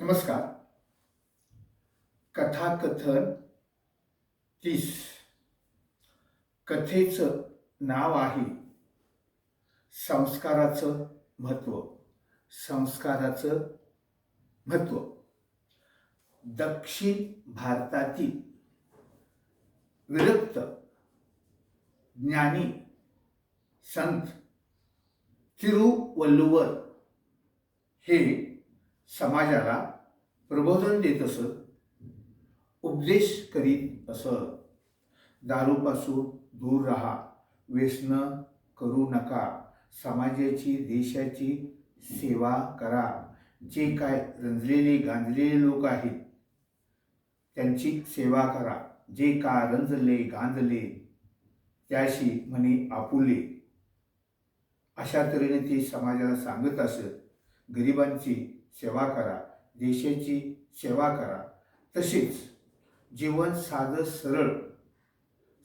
नमस्कार. कथाकथन 30. कथेचं नाव आहे संस्काराचं महत्त्व. संस्काराचं महत्त्व. दक्षिण भारतातील विरक्त ज्ञानी संत तिरुवल्लुवर हे समाजाला प्रबोधन देत असत, उपदेश करीत असत. दारूपासून दूर राहा, व्यसन करू नका, समाजाची देशाची सेवा करा. जे काय रंजलेले गांजलेले लोक आहेत त्यांची सेवा करा. जे का रंजले गांजले त्याशी म्हणे आपुले. अशा तऱ्हेने ते समाजाला सांगत असत. गरिबांची सेवा करा, देशाची सेवा करा. तसेच जीवन साधं सरळ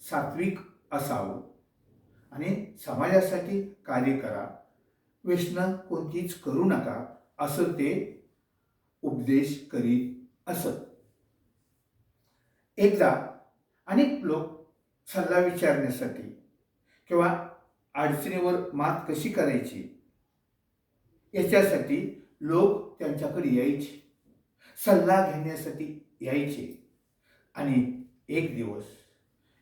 सात्विक असावं आणि समाजासाठी कार्य करा. व्यसन कोणतीच करू नका असं ते उपदेश करीत असत. एकदा अनेक लोक सल्ला विचारण्यासाठी किंवा अडचणीवर मात कशी करायची याच्यासाठी लोक त्यांच्याकडे यायचे, सल्ला घेण्यासाठी यायचे. आणि एक दिवस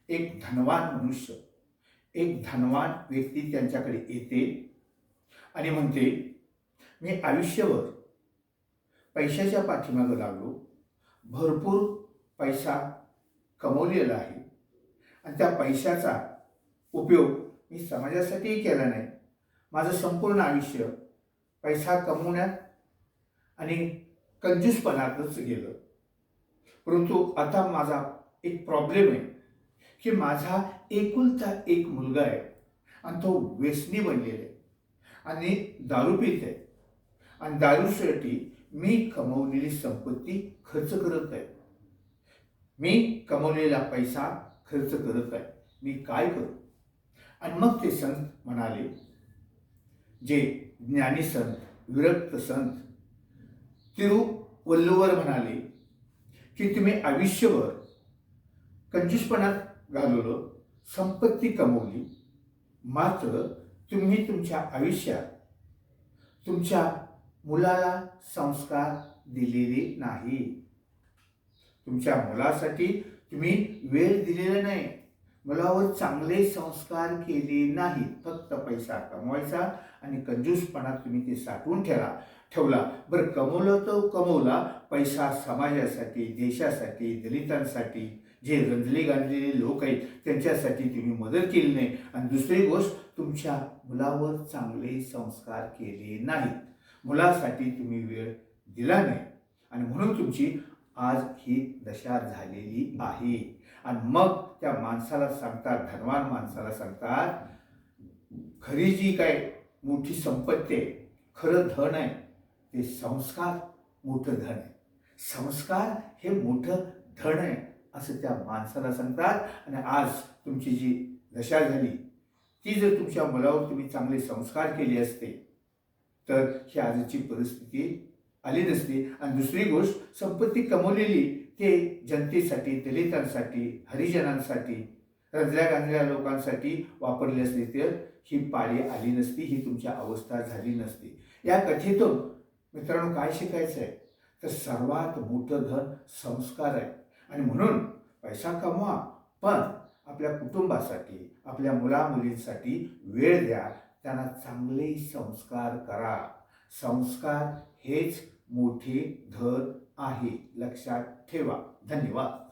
एक धनवान मनुष्य, एक धनवान व्यक्ती त्यांच्याकडे येते आणि म्हणते, मी आयुष्यभर पैशाच्या पाठीमागे लागलो, भरपूर पैसा कमवलेला आहे आणि त्या पैशाचा उपयोग मी समाजासाठीही केला नाही. माझं संपूर्ण आयुष्य पैसा कमवण्यात आणि कंजूसपणातच गेलं. परंतु आता माझा एक प्रॉब्लेम आहे की माझा एकुलता एक मुलगा आहे आणि तो व्यसनी बनलेला आहे आणि दारू पित आहे आणि दारूसाठी मी कमवलेली संपत्ती खर्च करत आहे. मी कमवलेला पैसा खर्च करत आहे. मी काय करू? आणि मग ते संत म्हणाले, जे ज्ञानी संत, विरक्त संत तिरुवल्लुवर म्हणाले की तुम्ही आयुष्यभर कंजूसपणात घालवलं, संपत्ती कमवली, मात्र तुम्ही तुमच्या आयुष्यात तुमच्या मुलाला संस्कार दिलेले नाही. तुमच्या मुलासाठी तुम्ही वेळ दिलेला नाही, मुलावर चांगले संस्कार केले नाहीत. फक्त पैसा कमवायचा आणि कंजूसपणा तुम्ही ते साठवून ठेवला. बरं, कमवलं तर कमवला पैसा समाजासाठी, देशासाठी, दलितांसाठी, जे रंजले गांजलेले लोक आहेत त्यांच्यासाठी तुम्ही मदत केली नाही. आणि दुसरी गोष्ट, तुमच्या मुलावर चांगले संस्कार केले नाहीत, मुलासाठी तुम्ही वेळ दिला नाही आणि म्हणून तुमची आज ही दशा झालेली आहे. आणि मग त्या माणसाला सांगतात, धनवान माणसाला सांगतात, खरी जी काय मोठी संपत्ती आहे, खरं धन आहे ते संस्कार मोठं धन आहे. संस्कार हे मोठं धन आहे असं त्या माणसाला सांगतात. आणि आज तुमची जी दशा झाली ती जर तुमच्या मुलावर तुम्ही चांगले संस्कार केले असते तर ही आजची परिस्थिती आली नसती. आणि दुसरी गोष्ट, संपत्ती कमवलेली ते जनतेसाठी, दलितांसाठी, हरिजनांसाठी, रंजल्या गांजल्या लोकांसाठी वापरली असते तर ही पाळी आली नसती, ही तुमच्या अवस्था झाली नसती. या कथेतून मित्रांनो काय शिकायचं आहे तर सर्वात मोठं धन संस्कार आहे. आणि म्हणून पैसा कमवा, पण आपल्या कुटुंबासाठी, आपल्या मुलामुलींसाठी वेळ द्या, त्यांना चांगले संस्कार करा. संस्कार हेच मोठे धन आहे, लक्षात ठेवा. धन्यवाद.